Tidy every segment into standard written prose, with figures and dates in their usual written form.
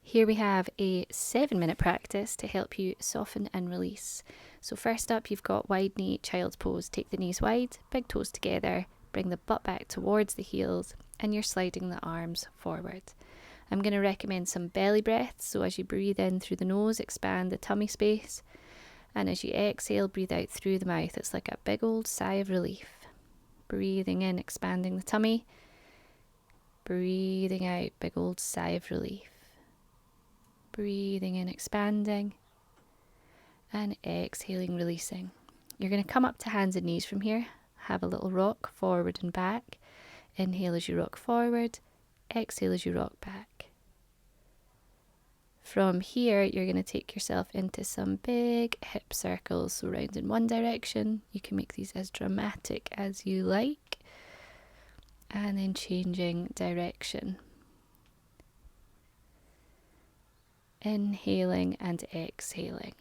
Here we have a 7-minute practice to help you soften and release. So first up, you've got wide knee child's pose. Take the knees wide, big toes together, bring the butt back towards the heels, and you're sliding the arms forward. I'm going to recommend some belly breaths. So as you breathe in through the nose, expand the tummy space. And as you exhale, breathe out through the mouth. It's like a big old sigh of relief. Breathing in, expanding the tummy. Breathing out, big old sigh of relief. Breathing in, expanding, and exhaling, releasing. You're going to come up to hands and knees from here. Have a little rock forward and back. Inhale as you rock forward. Exhale as you rock back. From here, you're going to take yourself into some big hip circles. So round in one direction. You can make these as dramatic as you like. And then changing direction. Inhaling and exhaling.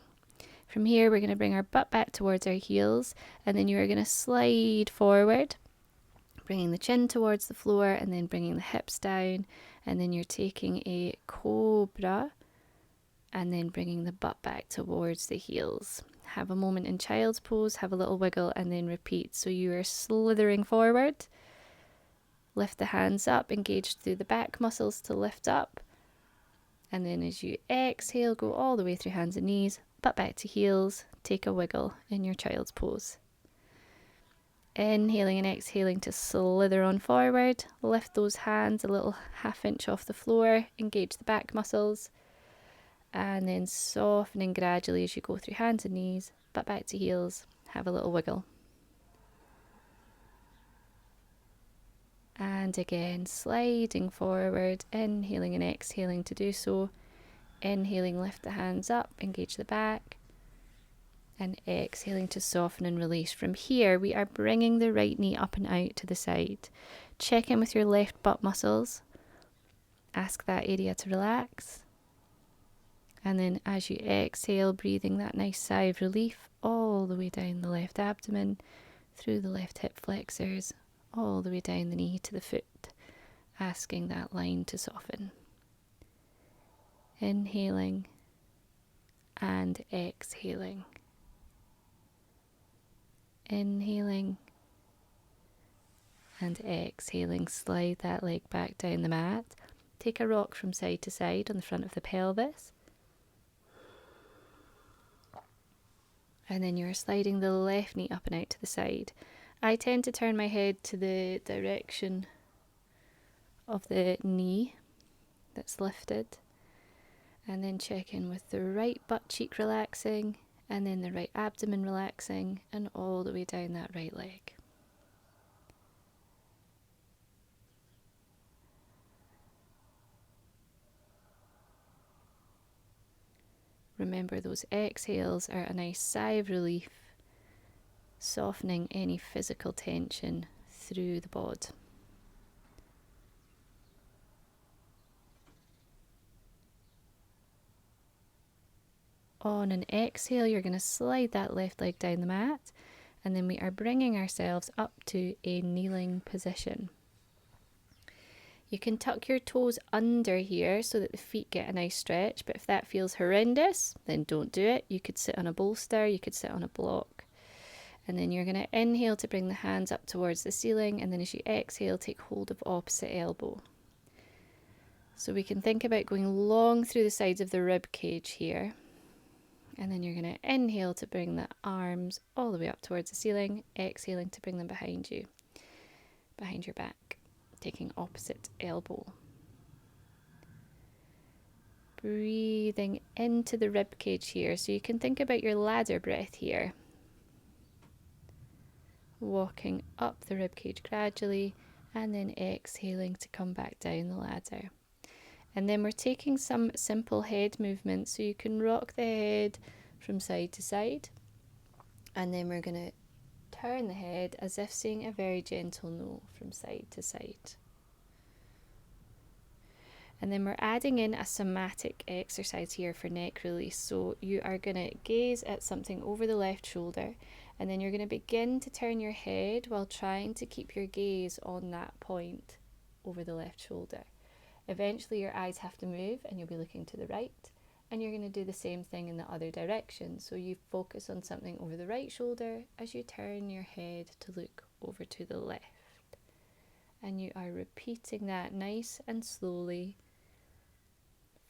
From here, we're going to bring our butt back towards our heels, and then you are going to slide forward, bringing the chin towards the floor, and then bringing the hips down, and then you're taking a cobra, and then bringing the butt back towards the heels. Have a moment in child's pose, have a little wiggle, and then repeat. So you are slithering forward, lift the hands up, engage through the back muscles to lift up. And then as you exhale, go all the way through hands and knees, butt back to heels, take a wiggle in your child's pose. Inhaling and exhaling to slither on forward, lift those hands a little half-inch off the floor, engage the back muscles, and then softening gradually as you go through hands and knees, butt back to heels, have a little wiggle. And again, sliding forward, inhaling and exhaling to do so. Inhaling, lift the hands up, engage the back. And exhaling to soften and release. From here, we are bringing the right knee up and out to the side. Check in with your left butt muscles. Ask that area to relax. And then as you exhale, breathing that nice sigh of relief all the way down the left abdomen, through the left hip flexors, all the way down the knee to the foot, asking that line to soften. Inhaling and exhaling. Inhaling and exhaling. Slide that leg back down the mat. Take a rock from side to side on the front of the pelvis. And then you're sliding the left knee up and out to the side. I tend to turn my head to the direction of the knee that's lifted. And then check in with the right butt cheek relaxing, and then the right abdomen relaxing, and all the way down that right leg. Remember, those exhales are a nice sigh of relief, softening any physical tension through the bod. On an exhale, you're going to slide that left leg down the mat, and then we are bringing ourselves up to a kneeling position. You can tuck your toes under here so that the feet get a nice stretch, but if that feels horrendous, then don't do it. You could sit on a bolster, you could sit on a block. And then you're going to inhale to bring the hands up towards the ceiling, and then as you exhale, take hold of opposite elbow. So we can think about going long through the sides of the rib cage here. And then you're going to inhale to bring the arms all the way up towards the ceiling, exhaling to bring them behind you, behind your back, taking opposite elbow. Breathing into the rib cage here, so you can think about your ladder breath here. Walking up the rib cage gradually, and then exhaling to come back down the ladder. And then we're taking some simple head movements, so you can rock the head from side to side. And then we're going to turn the head as if saying a very gentle no from side to side. And then we're adding in a somatic exercise here for neck release. So you are going to gaze at something over the left shoulder, and then you're going to begin to turn your head while trying to keep your gaze on that point over the left shoulder. Eventually your eyes have to move and you'll be looking to the right, and you're going to do the same thing in the other direction. So you focus on something over the right shoulder as you turn your head to look over to the left. And you are repeating that nice and slowly,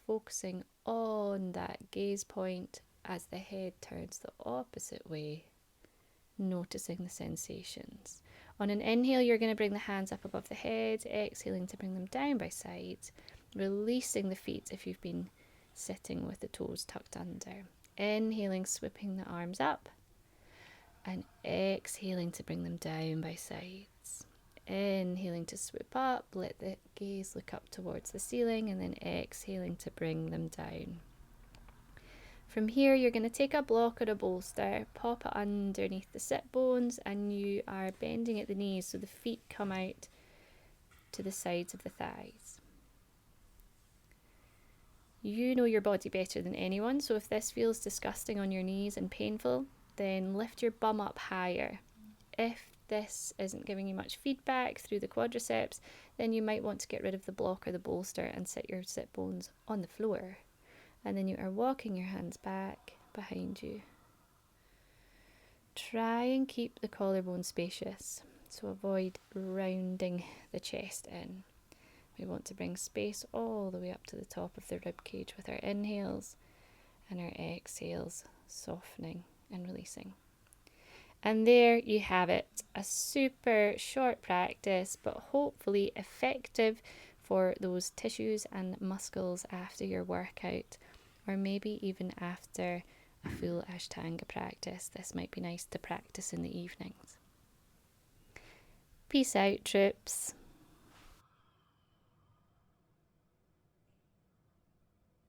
focusing on that gaze point as the head turns the opposite way, noticing the sensations. On an inhale, you're going to bring the hands up above the head, exhaling to bring them down by sides, releasing the feet if you've been sitting with the toes tucked under. Inhaling, swooping the arms up, and exhaling to bring them down by sides. Inhaling to swoop up, let the gaze look up towards the ceiling, and then exhaling to bring them down. From here, you're going to take a block or a bolster, pop it underneath the sit bones, and you are bending at the knees so the feet come out to the sides of the thighs. You know your body better than anyone, so if this feels disgusting on your knees and painful, then lift your bum up higher. If this isn't giving you much feedback through the quadriceps, then you might want to get rid of the block or the bolster and sit your sit bones on the floor. And then you are walking your hands back behind you. Try and keep the collarbone spacious, so avoid rounding the chest in. We want to bring space all the way up to the top of the rib cage with our inhales and our exhales, softening and releasing. And there you have it, a super short practice, but hopefully effective for those tissues and muscles after your workout, or maybe even after a full Ashtanga practice. This might be nice to practice in the evenings. Peace out, troops.